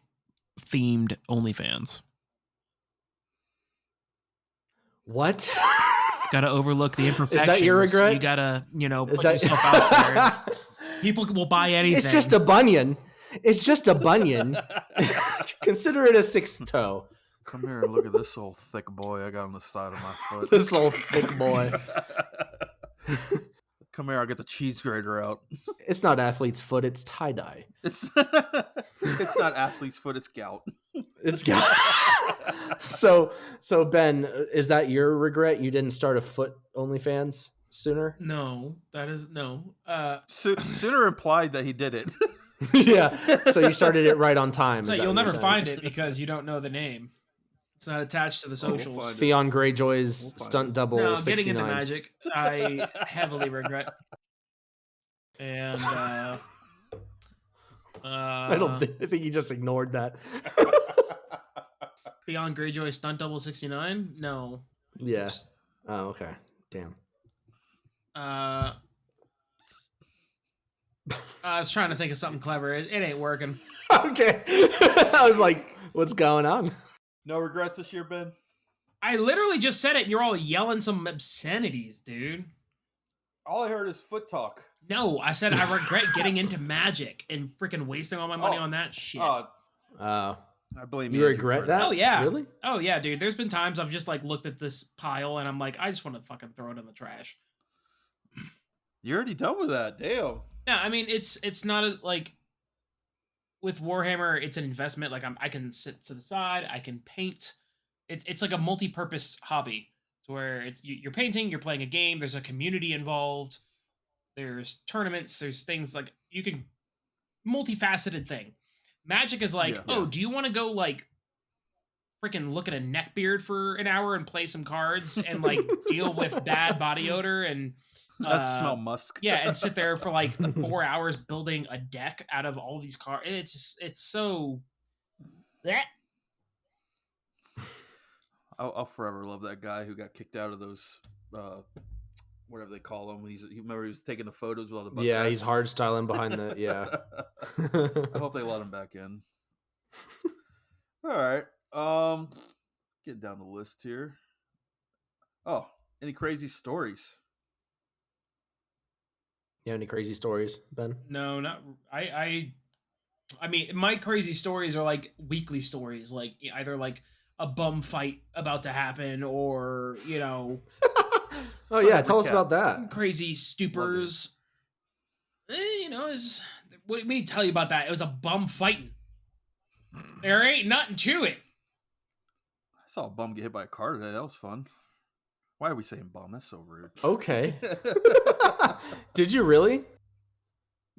themed OnlyFans. What? Gotta overlook the imperfections. Is that your regret? You gotta, put yourself out there. People will buy anything. It's just a bunion. Consider it a sixth toe. Come here and look at this old thick boy I got on the side of my foot. This old thick boy. Come here, I'll get the cheese grater out. It's not athlete's foot, it's tie-dye. It's not athlete's foot, it's gout. It's gout. So Ben, is that your regret? You didn't start a foot OnlyFans sooner? No, that is no. Sooner implied that he did it. Yeah. So you started it right on time. So you'll never find it because you don't know the name. It's not attached to the socials. We'll Theon Greyjoy's stunt double. No, 69. getting into Magic, I heavily regret. And I think you just ignored that. Theon Greyjoy stunt double 69? No. Yeah. Oh, okay. Damn. I was trying to think of something clever. It ain't working. Okay. I was like, what's going on? No regrets this year, Ben? I literally just said it and you're all yelling some obscenities, dude. All I heard is foot talk. No, I said I regret getting into Magic and freaking wasting all my money on that shit. I blame you. Regret that? Oh, yeah. Really? Oh, yeah, dude. There's been times I've just, looked at this pile and I'm like, I just want to fucking throw it in the trash. You're already done with that. Damn. Yeah, I mean, it's not as, with Warhammer, it's an investment. I can sit to the side. I can paint. It's like a multi-purpose hobby. To where you're painting, you're playing a game. There's a community involved. There's tournaments. There's things you can multifaceted thing. Magic is do you want to go freaking look at a neckbeard for an hour and play some cards and like deal with bad body odor and smell musk. Yeah, and sit there for like 4 hours building a deck out of all these cards. It's so. Bleh. I'll forever love that guy who got kicked out of those, whatever they call them. Remember he was taking the photos with all the butt Yeah, guys? he's hard styling behind the I hope they let him back in. All right, get down the list here. Oh, any crazy stories? You have any crazy stories, Ben? No, not I mean, my crazy stories are like weekly stories, like either like a bum fight about to happen or, you know. Oh, yeah. Tell us about that. Crazy stupors. You know, what me tell you about that? It was a bum fighting. There ain't nothing to it. I saw a bum get hit by a car today. That was fun. Why are we saying bum? That's so rude. Okay. Did you really?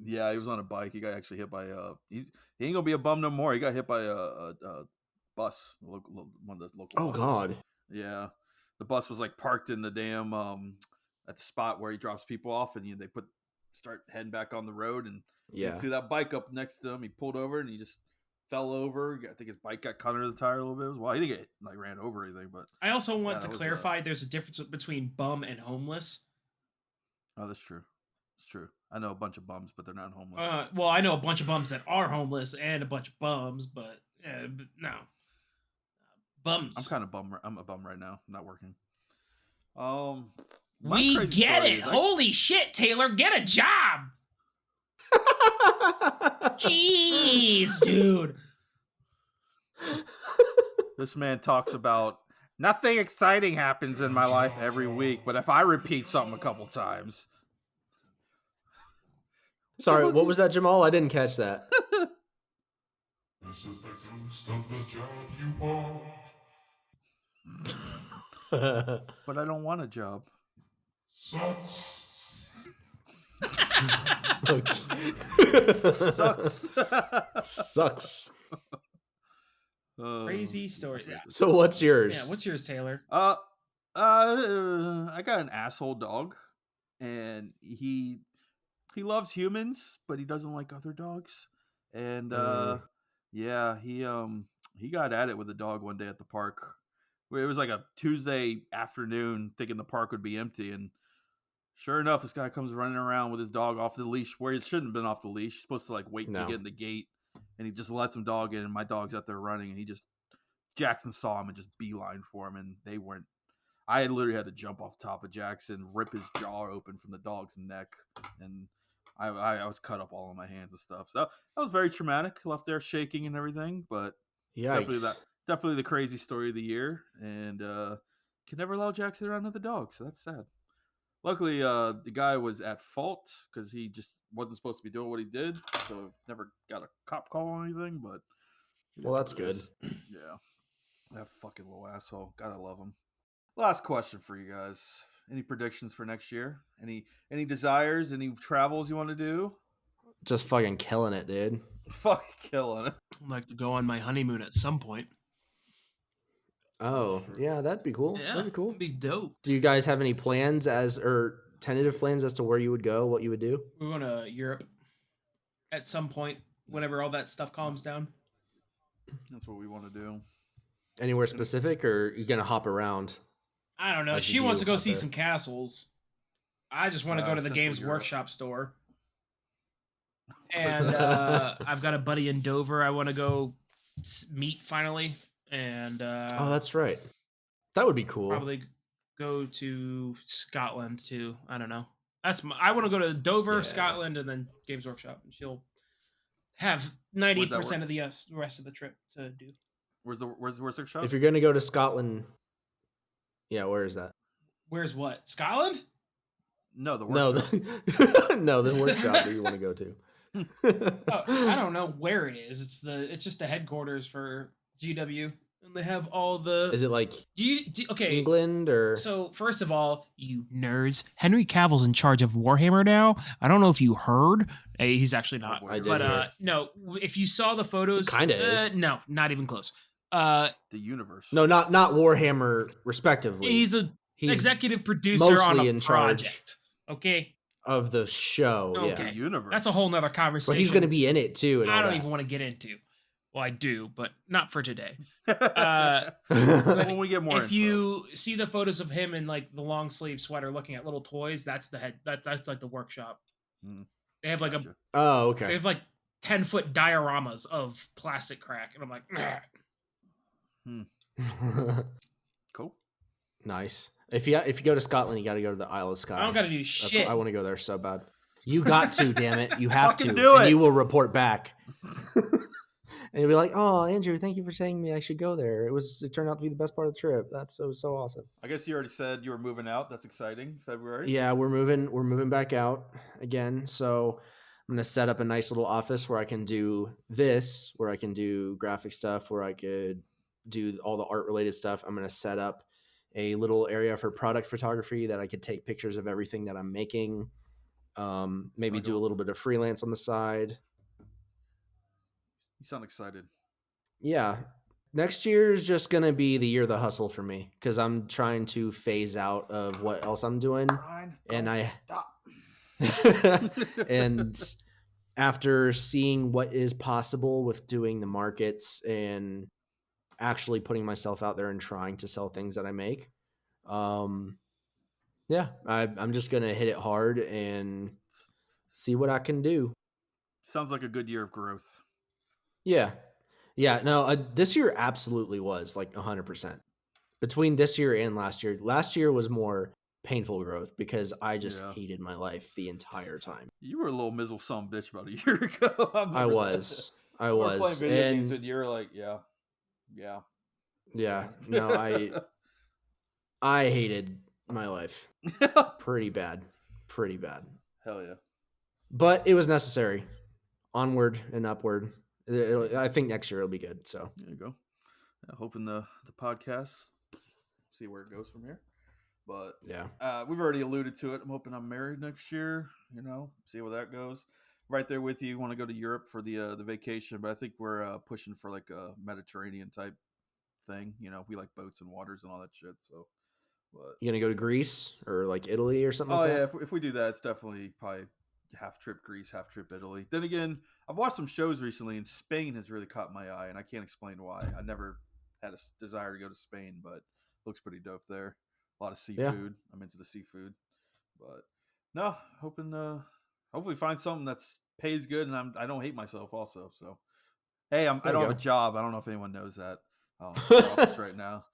Yeah, he was on a bike. He got actually hit by he ain't gonna be a bum no more. He got hit by a bus, one of the local. Oh buses. God. Yeah, the bus was like parked in the damn at the spot where he drops people off, and they start heading back on the road, and you can see that bike up next to him. He pulled over and he just fell over. I think his bike got caught under the tire a little bit. Well, he didn't get like ran over or anything, but I also want to clarify there's a difference between bum and homeless. Oh, that's true. It's true. I know a bunch of bums, but they're not homeless. Well, I know a bunch of bums that are homeless and a bunch of bums, but no. Bums. I'm kind of bum. I'm a bum right now. I'm not working. We get it. Holy shit, Taylor, get a job. Jeez, dude. This man talks about nothing exciting happens in my life every week, but if I repeat something a couple times. Sorry, what was that, Jamal? I didn't catch that. This is the ghost of the job you want. But I don't want a job. Sucks. Sucks. Sucks. Crazy story. Yeah. So what's yours? Yeah, what's yours, Taylor? I got an asshole dog, and he loves humans, but he doesn't like other dogs. And yeah, he got at it with a dog one day at the park. It was like a Tuesday afternoon, thinking the park would be empty, and sure enough, this guy comes running around with his dog off the leash where he shouldn't have been off the leash. He's supposed to like wait to get in the gate, and he just lets some dog in, and my dog's out there running, and Jackson saw him and just beeline for him, and they weren't. I literally had to jump off the top of Jackson, rip his jaw open from the dog's neck, and I was cut up all on my hands and stuff. So that was very traumatic. Left there shaking and everything, but definitely the crazy story of the year, and can never allow Jackson around another dog, so that's sad. Luckily, the guy was at fault because he just wasn't supposed to be doing what he did, so never got a cop call or anything. But well, that's good. Yeah, that fucking little asshole. Gotta love him. Last question for you guys: any predictions for next year? Any desires? Any travels you want to do? Just fucking killing it, dude. Fucking killing it. I'd like to go on my honeymoon at some point. Oh, yeah, that'd be cool. Yeah, that'd be cool. That'd be dope. Do you guys have any plans or tentative plans as to where you would go, what you would do? We're going to Europe at some point, whenever all that stuff calms down. That's what we want to do. Anywhere specific, or are you gonna hop around? I don't know. She wants to go see some castles. I just want to go to the Games Workshop store. And I've got a buddy in Dover I want to go meet finally. And oh, that's right. That would be cool. Probably go to Scotland too. I don't know. I want to go to Dover, Scotland, and then Games Workshop. And she'll have 90% of the rest of the trip to do. Where's the workshop? If you're gonna go to Scotland, yeah, where is that? Where's what? Scotland? No, the workshop. No, the workshop that you want to go to. I don't know where it is. It's just the headquarters for GW, and they have all the. Is it like okay? England or? So first of all, you nerds, Henry Cavill's in charge of Warhammer now. I don't know if you heard. He's actually not. I did but hear. no, if you saw the photos, Kind of is. No, not even close. The universe. No, not Warhammer, respectively. He's a executive producer on mostly a in charge project. Okay. of the show. Okay. Yeah, The universe. That's a whole nother conversation. but he's going to be in it too. And I all don't that. even want to get into. Well, I do, but not for today. When we get more If info. you see the photos of him in like the long sleeve sweater looking at little toys, that's the head. That's like the workshop. They have like Gotcha. Oh, they okay. have like 10-foot dioramas of plastic crack, and I'm like, Cool. Nice. If you go to Scotland, you got to go to the Isle of Skye. I don't got to do That's shit. I want to go there so bad. You got to, damn it. You have Fucking to. do And it. you will report back. And you'll be like, "Oh, Andrew, thank you for saying me I should go there. It turned out to be the best part of the trip. That's so awesome." I guess you already said you were moving out. That's exciting. February. Yeah, we're moving back out again. So I'm gonna set up a nice little office where I can do this, where I can do graphic stuff, where I could do all the art related stuff. I'm gonna set up a little area for product photography that I could take pictures of everything that I'm making. Maybe Like do a little bit of freelance on the side. You sound excited. Yeah. Next year is just going to be the year of the hustle for me because I'm trying to phase out of what else I'm doing. Brian, And don't I- stop. And after seeing what is possible with doing the markets and actually putting myself out there and trying to sell things that I make, yeah, I'm just going to hit it hard and see what I can do. Sounds like a good year of growth. Yeah. Yeah. No, this year absolutely was like 100%. Between this year and last year. Last year was more painful growth because I just hated my life the entire time. You were a little miserable son of a bitch about a year ago. I was. We were playing video games and you're like, yeah. Yeah. No, I hated my life pretty bad. Hell yeah. But it was necessary. Onward and upward. I think next year it'll be good. So There you go. Hoping the podcast, see where it goes from here. But yeah, we've already alluded to it. I'm hoping I'm married next year. See where that goes. Right there with you. Want to go to Europe for the vacation, but I think we're pushing for like a Mediterranean type thing. We like boats and waters and all that shit. So, but you gonna go to Greece or like Italy or something? like that? If we do that, it's definitely probably half trip Greece, half trip Italy. Then again, I've watched some shows recently, and Spain has really caught my eye, and I can't explain why. I never had a desire to go to Spain, but it looks pretty dope there. A lot of seafood. Yeah. I'm into the seafood, but no, hoping hopefully find something that's pays good, and I don't hate myself also. So hey, I don't have a job. I don't know if anyone knows that. I'm jobless right now.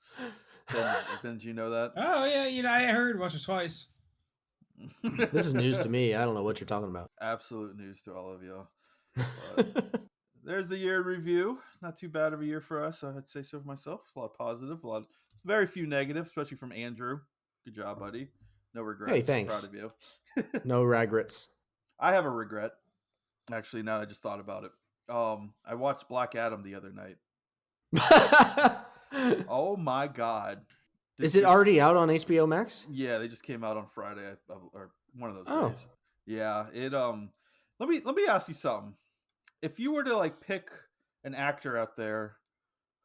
Didn't you know that? Oh yeah, I heard once or twice. This is news to me. I don't know what you're talking about. Absolute news to all of y'all. There's the year review. Not too bad of a year for us. I'd say so for myself. A lot of positive, very few negative, especially from Andrew. Good job, buddy. No regrets. Hey, thanks. Proud of you. No regrets. I have a regret. Actually, now I just thought about it. I watched Black Adam the other night. Oh my god! Is it already out on HBO Max? Yeah, they just came out on Friday or one of those Oh. days. Yeah, it let me ask you something. If you were to like pick an actor out there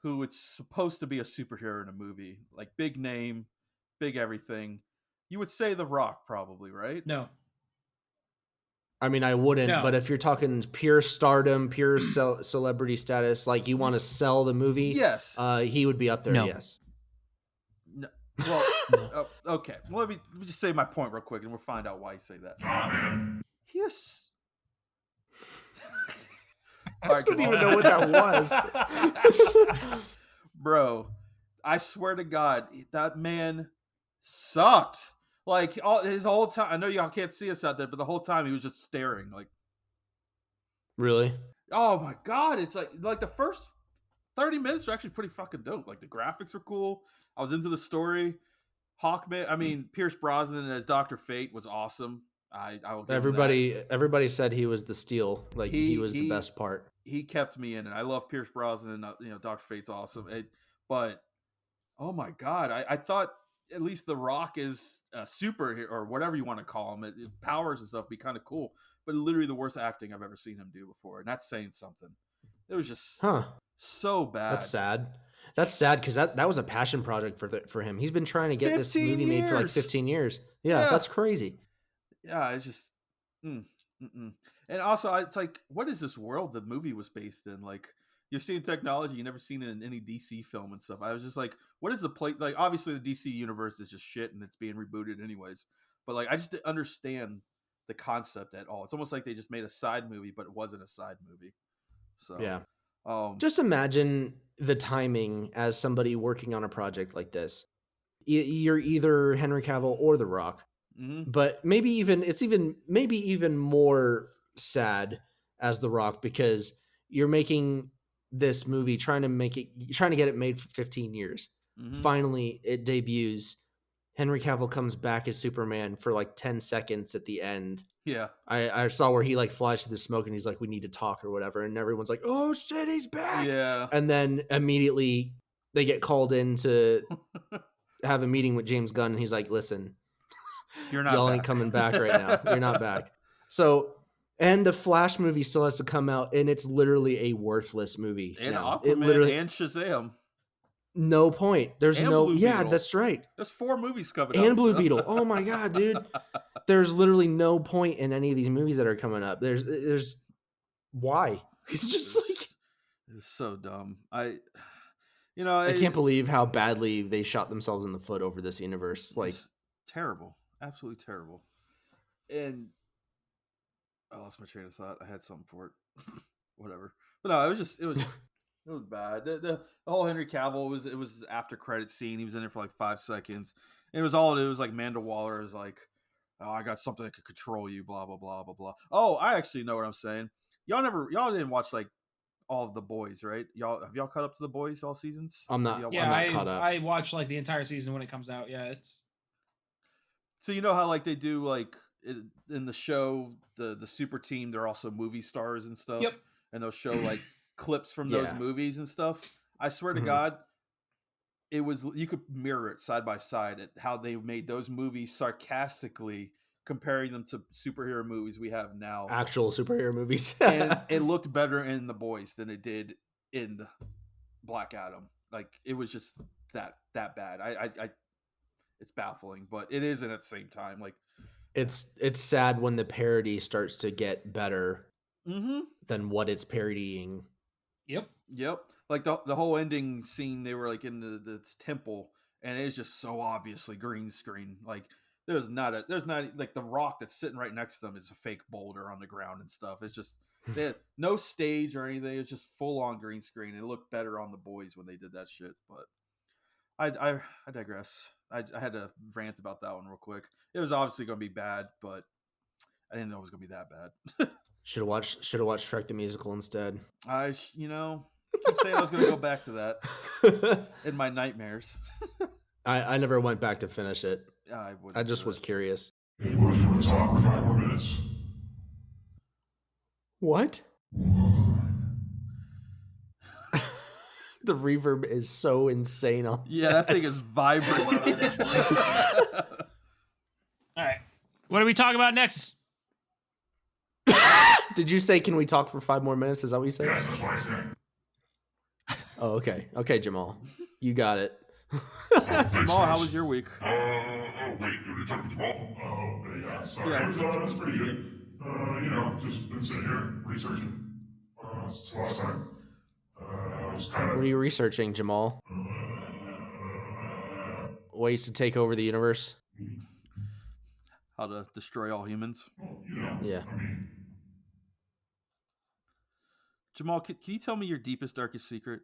who it's supposed to be a superhero in a movie, like big name, big everything, you would say The Rock probably, right? No. I mean, I wouldn't, No. but if you're talking pure stardom, pure celebrity status, like you want to sell the movie, Yes. he would be up there. No. Yes. No. Well, okay. Well, let me just say my point real quick, and we'll find out why you say that. He is. I don't even know what that was. Bro, I swear to God, that man sucked. Like his whole time. I know y'all can't see us out there, but the whole time he was just staring. Like, Really? oh my God, it's like the first 30 minutes are actually pretty fucking dope. Like the graphics were cool. I was into the story. Pierce Brosnan as Dr. Fate was awesome. I will give him that. Everybody said he was the steal. Like he was the best part. He kept me in it. I love Pierce Brosnan. Dr. Fate's awesome. But oh my God, I thought at least The Rock is a superhero or whatever you want to call him. Powers and stuff be kind of cool. But literally the worst acting I've ever seen him do before, and that's saying something. It was just so bad. That's sad. That's sad because that was a passion project for him. He's been trying to get this 15 movie made for like years. 15 years. Yeah, Yeah. that's crazy. Yeah, it's just, and also it's like, what is this world the movie was based in? Like, you're seeing technology you never seen it in any DC film and stuff. I was just like, what is the play? Like, obviously the DC universe is just shit and it's being rebooted anyways. But like, I just didn't understand the concept at all. It's almost like they just made a side movie, but it wasn't a side movie. So Yeah. um, Just imagine the timing as somebody working on a project like this. You're either Henry Cavill or The Rock. mhm. But maybe even more sad as The Rock, because you're making this movie trying to get it made for 15 years. Finally it debuts. Henry Cavill comes back as Superman for like 10 seconds at the end. Yeah. I saw where he like flies through the smoke and he's like, we need to talk or whatever, and everyone's like, oh shit, he's back. Yeah. And then immediately they get called in to have a meeting with James Gunn, and he's like, listen, You're not y'all back. ain't coming back right now. You're not back. So, and the Flash movie still has to come out, and it's literally a worthless movie. And now. Aquaman It literally and Shazam. no point. There's And no Blue yeah, Beetle. that's right. There's 4 movies coming out. And Blue still. Beetle. Oh my god, dude. There's literally no point in any of these movies that are coming up. There's why? It's just like it's so dumb. I can't believe how badly they shot themselves in the foot over this universe. Like, it's terrible, absolutely terrible. And I lost my train of thought. I had something for it. Whatever. But no, it was bad. The whole Henry Cavill was after credit scene. He was in there for like 5 seconds. And it was like Amanda Waller is like, oh, I got something that could control you, blah blah blah blah blah. Oh, I actually know what I'm saying. Y'all didn't watch like all of The Boys, right? Have y'all caught up to The Boys all seasons? I'm not. Y'all I'm not caught up. I watch like the entire season when it comes out. Yeah, it's so you know how like they do like in the show the super team, they're also movie stars and stuff. Yep. And they'll show like clips from those Yeah. movies and stuff. I swear to Mhm. God, you could mirror it side by side at how they made those movies sarcastically comparing them to superhero movies we have now. Actual superhero movies. And it looked better in The Boys than it did in the Black Adam. Like, it was just that bad. I it's baffling, but it isn't at the same time. Like, it's sad when the parody starts to get better mm-hmm. than what it's parodying. Yep. Like the whole ending scene, they were like in the temple, and it's just so obviously green screen. Like, there's not like the rock that's sitting right next to them is a fake boulder on the ground and stuff. It's just they had no stage or anything. It's just full on green screen. It looked better on The Boys when they did that shit. But I digress. I had to rant about that one real quick. It was obviously going to be bad, but I didn't know it was going to be that bad. Should have watched Shrek the Musical instead. I keep saying I was going to go back to that in my nightmares. I never went back to finish it. I just was curious. Hey, boys, you want to talk for 5 more minutes? What? The reverb is so insane on that thing is vibrating. all right. What do we talk about next? Did you say, can we talk for 5 more minutes? Is that what you said? Yes, that's what I said. Oh, okay. Okay, Jamal. You got it. Jamal, how was your week? Oh, wait, did we talk to Jamal? Oh, yeah, sorry. Yeah. It was pretty good. Just been sitting here researching. Since last time. I was kind of... What are you researching, Jamal? Ways to take over the universe? How to destroy all humans? Well, Yeah. I mean... Jamal, can you tell me your deepest, darkest secret?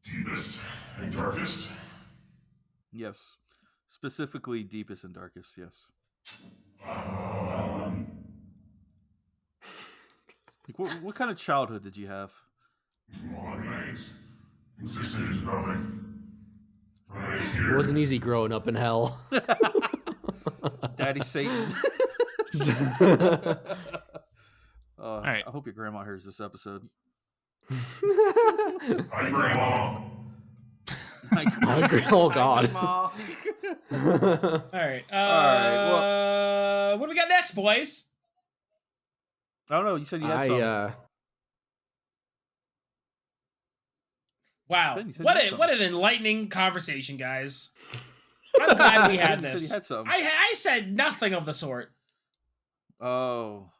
Deepest and darkest? Yes. Specifically, deepest and darkest, yes. Like, what kind of childhood did you have? Well, I mean, I existed into nothing. Right here. It wasn't easy growing up in hell. Daddy Satan. All right. I hope your grandma hears this episode. Hi, Grandma. Oh, God. All right. Well, what do we got next, boys? I don't know. You said you had something. Wow. Ben, you said What you had what an enlightening conversation, guys. I'm glad we had You said this. you had some. I said nothing of the sort. Oh.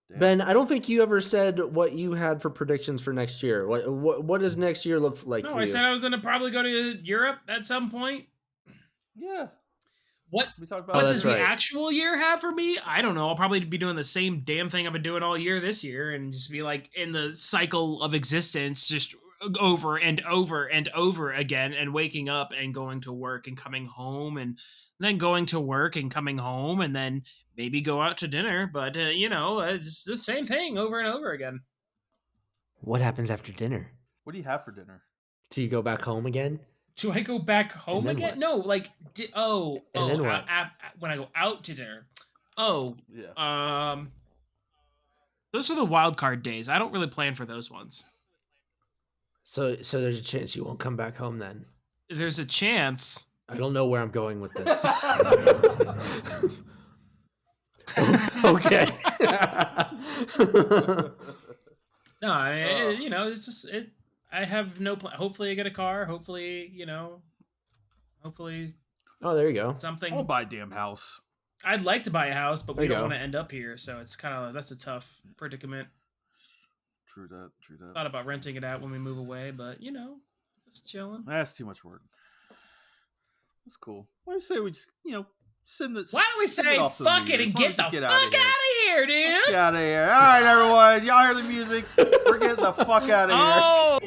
Damn. Ben, I don't think you ever said what you had for predictions for next year. What does next year look like No, for I you? said I was going to probably go to Europe at some point. Yeah. What We talked what about does that's the right. actual year have for me? I don't know. I'll probably be doing the same damn thing I've been doing all year this year and just be like in the cycle of existence, just over and over and over again, and waking up and going to work and coming home and then going to work and coming home and then maybe go out to dinner. But, it's the same thing over and over again. What happens after dinner? What do you have for dinner? Do you go back home again? Do I go back home then again? what? No, like, And then what? when I go out to dinner. Oh, Yeah. those are the wild card days. I don't really plan for those ones. So there's a chance you won't come back home then. There's a chance. I don't know where I'm going with this. Okay. No, it's just it. I have no plan. Hopefully, I get a car. Hopefully, hopefully Oh, there you go. something. I'll buy a damn house. I'd like to buy a house, but There we you don't go. want to end up here, so it's that's a tough predicament. True that. Thought about renting it out when we move away, but just chilling. That's too much work. That's cool. Why don't you say we just, send the. Why don't we send say off to the fuck it meters? and Why don't get the we just fuck out of here, Let's dude? get out of here. All right, everyone. Y'all hear the music? We're getting the fuck out of here. Oh,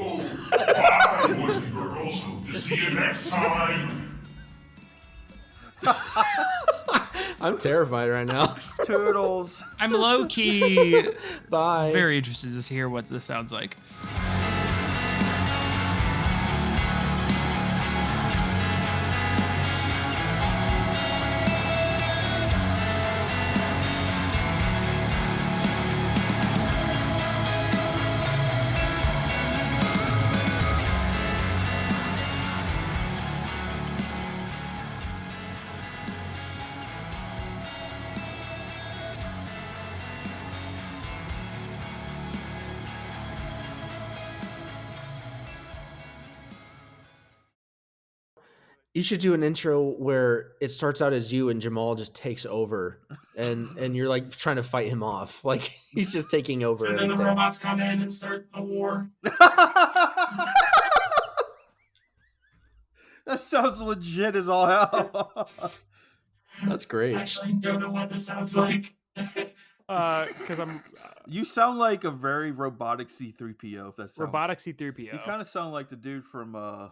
Bye, boys and girls. Hope to see you next time. I'm terrified right now. Toodles. I'm low key Bye. very interested to hear what this sounds like. You should do an intro where it starts out as you and Jamal just takes over, and you're like trying to fight him off, like he's just taking over. And then the everything. robots come in and start a war. That sounds legit as all hell. That's great. Actually, don't know what this sounds like. Because I'm You sound like a very robotic C-3PO. If that sounds. robotic C-3PO. You kind of sound like the dude from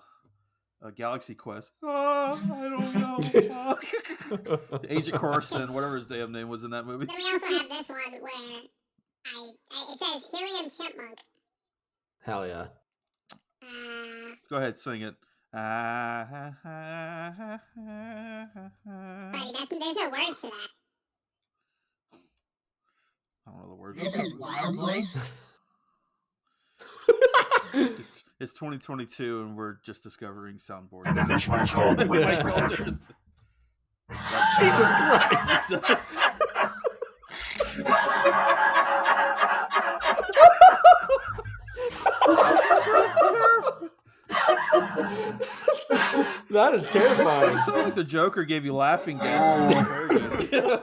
Galaxy Quest. I don't know. Agent Coruscant, whatever his damn name was in that movie. Then we also have this one where it says helium chipmunk. Hell yeah. Go ahead, sing it. Buddy, there's no words to that. I don't know the words. This is wild voice. It's 2022 and we're just discovering soundboards. This one's called Like filters. Jesus Christ. That is You terrifying. sound like the Joker gave you laughing gas. Very good.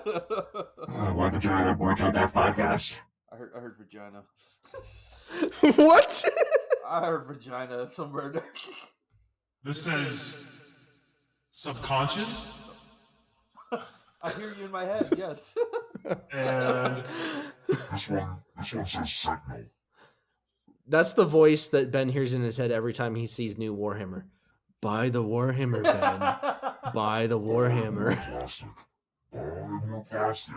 Welcome to the Boy Told Death podcast. I heard vagina. What? I heard vagina somewhere there. This says subconscious, I hear you in my head, yes. and this one says signal. That's the voice that Ben hears in his head every time he sees new Warhammer. Buy the Warhammer, Ben. Buy the Warhammer. Plastic. More plastic.